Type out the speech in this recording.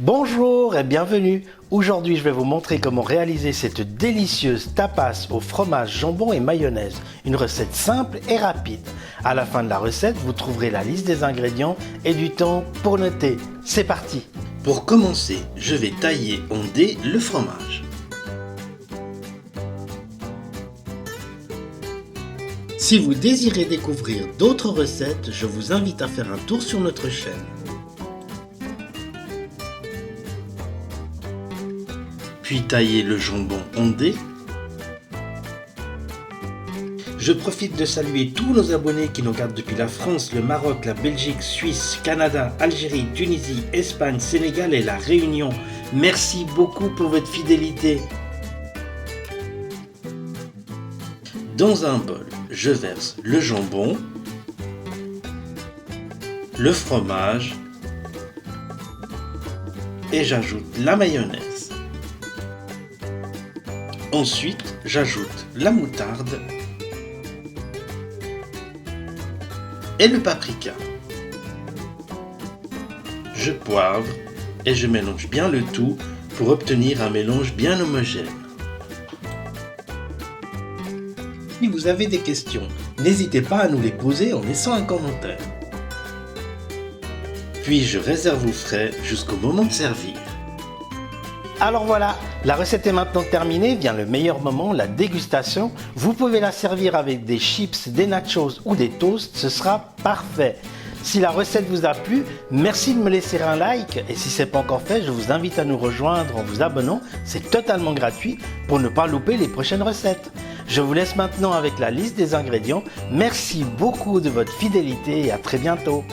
Bonjour et bienvenue. Aujourd'hui, je vais vous montrer comment réaliser cette délicieuse tapas au fromage, jambon et mayonnaise. Une recette simple et rapide. À la fin de la recette, vous trouverez la liste des ingrédients et du temps pour noter. C'est parti. Pour commencer, je vais tailler en dés le fromage. Si vous désirez découvrir d'autres recettes, je vous invite à faire un tour sur notre chaîne. Puis tailler le jambon en dés. Je profite de saluer tous nos abonnés qui nous regardent depuis la France, le Maroc, la Belgique, Suisse, Canada, Algérie, Tunisie, Espagne, Sénégal et la Réunion. Merci beaucoup pour votre fidélité. Dans un bol, je verse le jambon, le fromage et j'ajoute la mayonnaise. Ensuite, j'ajoute la moutarde et le paprika. Je poivre et je mélange bien le tout pour obtenir un mélange bien homogène. Si vous avez des questions, n'hésitez pas à nous les poser en laissant un commentaire. Puis je réserve au frais jusqu'au moment de servir. Alors voilà, la recette est maintenant terminée, vient le meilleur moment, la dégustation. Vous pouvez la servir avec des chips, des nachos ou des toasts, ce sera parfait. Si la recette vous a plu, merci de me laisser un like et si ce n'est pas encore fait, je vous invite à nous rejoindre en vous abonnant, c'est totalement gratuit pour ne pas louper les prochaines recettes. Je vous laisse maintenant avec la liste des ingrédients. Merci beaucoup de votre fidélité et à très bientôt.